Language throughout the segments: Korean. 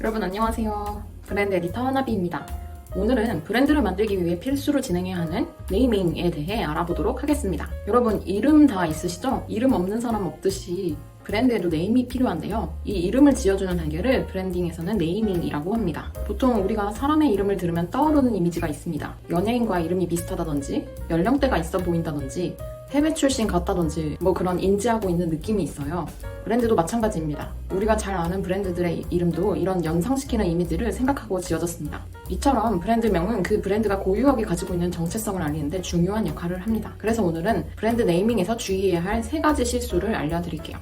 여러분 안녕하세요. 브랜드 에디터 하나비입니다. 오늘은 브랜드를 만들기 위해 필수로 진행해야 하는 네이밍에 대해 알아보도록 하겠습니다. 여러분 이름 다 있으시죠? 이름 없는 사람 없듯이 브랜드에도 네임이 필요한데요. 이 이름을 지어주는 단계를 브랜딩에서는 네이밍이라고 합니다. 보통 우리가 사람의 이름을 들으면 떠오르는 이미지가 있습니다. 연예인과 이름이 비슷하다든지 연령대가 있어 보인다든지 해외 출신 같다든지 그런 인지하고 있는 느낌이 있어요. 브랜드도 마찬가지입니다. 우리가 잘 아는 브랜드들의 이름도 이런 연상시키는 이미지를 생각하고 지어졌습니다. 이처럼 브랜드명은 그 브랜드가 고유하게 가지고 있는 정체성을 알리는데 중요한 역할을 합니다. 그래서 오늘은 브랜드 네이밍에서 주의해야 할 3가지 실수를 알려드릴게요.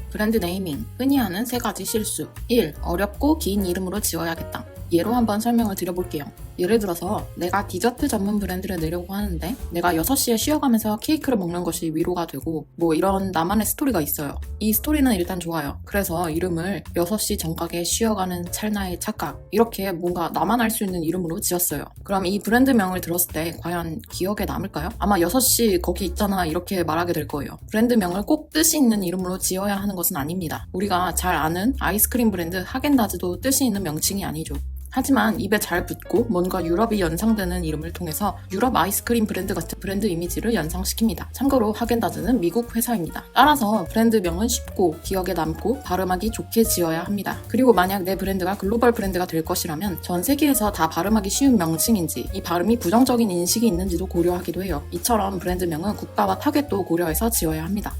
브랜드 네이밍, 흔히 하는 3가지 실수. 1. 어렵고 긴 이름으로 지어야겠다. 예로 한번 설명을 드려볼게요. 예를 들어서 내가 디저트 전문 브랜드를 내려고 하는데 내가 6시에 쉬어가면서 케이크를 먹는 것이 위로가 되고 이런 나만의 스토리가 있어요. 이 스토리는 일단 좋아요. 그래서 이름을 6시 정각에 쉬어가는 찰나의 착각, 이렇게 뭔가 나만 알 수 있는 이름으로 지었어요. 그럼 이 브랜드명을 들었을 때 과연 기억에 남을까요? 아마 6시 거기 있잖아 이렇게 말하게 될 거예요. 브랜드명을 꼭 뜻이 있는 이름으로 지어야 하는 것은 아닙니다. 우리가 잘 아는 아이스크림 브랜드 하겐다즈도 뜻이 있는 명칭이 아니죠. 하지만 입에 잘 붙고 뭔가 유럽이 연상되는 이름을 통해서 유럽 아이스크림 브랜드 같은 브랜드 이미지를 연상시킵니다. 참고로 하겐다즈는 미국 회사입니다. 따라서 브랜드명은 쉽고 기억에 남고 발음하기 좋게 지어야 합니다. 그리고 만약 내 브랜드가 글로벌 브랜드가 될 것이라면 전 세계에서 다 발음하기 쉬운 명칭인지 이 발음이 부정적인 인식이 있는지도 고려하기도 해요. 이처럼 브랜드명은 국가와 타겟도 고려해서 지어야 합니다.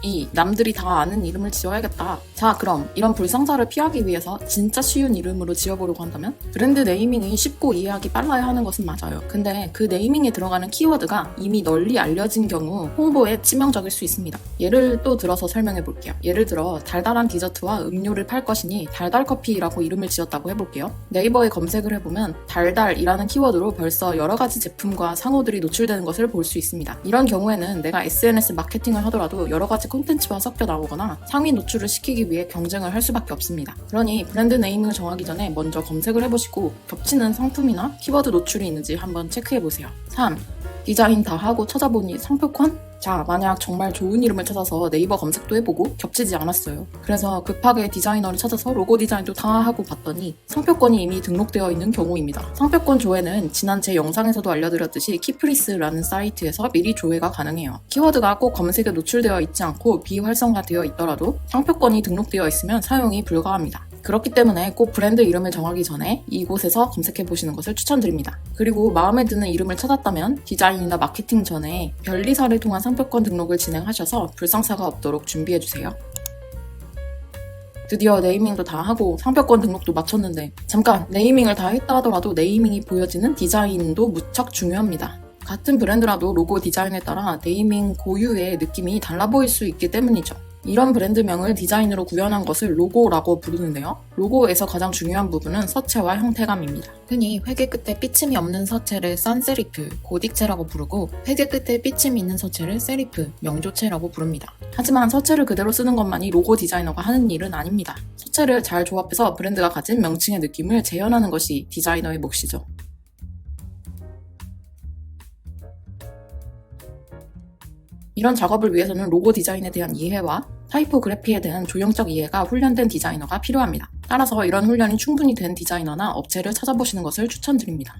2. 남들이 다 아는 이름을 지어야겠다. 자, 그럼 이런 불상사를 피하기 위해서 진짜 쉬운 이름으로 지어보려고 한다면? 브랜드 네이밍이 쉽고 이해하기 빨라야 하는 것은 맞아요. 근데 그 네이밍에 들어가는 키워드가 이미 널리 알려진 경우 홍보에 치명적일 수 있습니다. 예를 또 들어서 설명해 볼게요. 예를 들어 달달한 디저트와 음료를 팔 것이니 달달커피라고 이름을 지었다고 해볼게요. 네이버에 검색을 해보면 달달이라는 키워드로 벌써 여러 가지 제품과 상호들이 노출되는 것을 볼 수 있습니다. 이런 경우에는 내가 SNS 마케팅을 하더라도 여러 가지 콘텐츠와 섞여 나오거나 상위 노출을 시키기 위해 경쟁을 할 수밖에 없습니다. 그러니 브랜드 네이밍을 정하기 전에 먼저 검색을 해보시고 겹치는 상품이나 키워드 노출이 있는지 한번 체크해보세요. 3. 디자인 다 하고 찾아보니 상표권? 자, 만약 정말 좋은 이름을 찾아서 네이버 검색도 해보고 겹치지 않았어요. 그래서 급하게 디자이너를 찾아서 로고 디자인도 다 하고 봤더니 상표권이 이미 등록되어 있는 경우입니다. 상표권 조회는 지난 제 영상에서도 알려드렸듯이 키프리스라는 사이트에서 미리 조회가 가능해요. 키워드가 꼭 검색에 노출되어 있지 않고 비활성화되어 있더라도 상표권이 등록되어 있으면 사용이 불가합니다. 그렇기 때문에 꼭 브랜드 이름을 정하기 전에 이곳에서 검색해보시는 것을 추천드립니다. 그리고 마음에 드는 이름을 찾았다면 디자인이나 마케팅 전에 변리사를 통한 상표권 등록을 진행하셔서 불상사가 없도록 준비해주세요. 드디어 네이밍도 다 하고 상표권 등록도 마쳤는데 잠깐, 네이밍을 다 했다 하더라도 네이밍이 보여지는 디자인도 무척 중요합니다. 같은 브랜드라도 로고 디자인에 따라 네이밍 고유의 느낌이 달라 보일 수 있기 때문이죠. 이런 브랜드명을 디자인으로 구현한 것을 로고라고 부르는데요. 로고에서 가장 중요한 부분은 서체와 형태감입니다. 흔히 회계 끝에 삐침이 없는 서체를 산세리프, 고딕체라고 부르고 회계 끝에 삐침이 있는 서체를 세리프, 명조체라고 부릅니다. 하지만 서체를 그대로 쓰는 것만이 로고 디자이너가 하는 일은 아닙니다. 서체를 잘 조합해서 브랜드가 가진 명칭의 느낌을 재현하는 것이 디자이너의 몫이죠. 이런 작업을 위해서는 로고 디자인에 대한 이해와 타이포그래피에 대한 조형적 이해가 훈련된 디자이너가 필요합니다. 따라서 이런 훈련이 충분히 된 디자이너나 업체를 찾아보시는 것을 추천드립니다.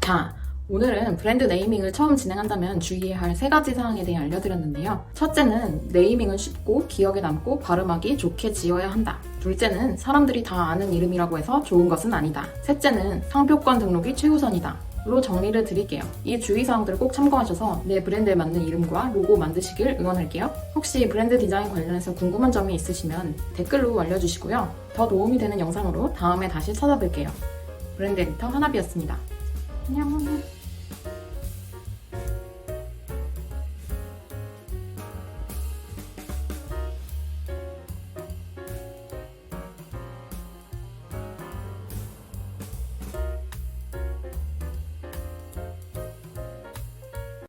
자, 오늘은 브랜드 네이밍을 처음 진행한다면 주의해야 할 3가지 사항에 대해 알려드렸는데요. 첫째는 네이밍은 쉽고 기억에 남고 발음하기 좋게 지어야 한다. 둘째는 사람들이 다 아는 이름이라고 해서 좋은 것은 아니다. 셋째는 상표권 등록이 최우선이다. 로 정리를 드릴게요. 이 주의사항들을 꼭 참고하셔서 내 브랜드에 맞는 이름과 로고 만드시길 응원할게요. 혹시 브랜드 디자인 관련해서 궁금한 점이 있으시면 댓글로 알려주시고요. 더 도움이 되는 영상으로 다음에 다시 찾아뵐게요. 브랜드 에디터 하나비였습니다. 안녕.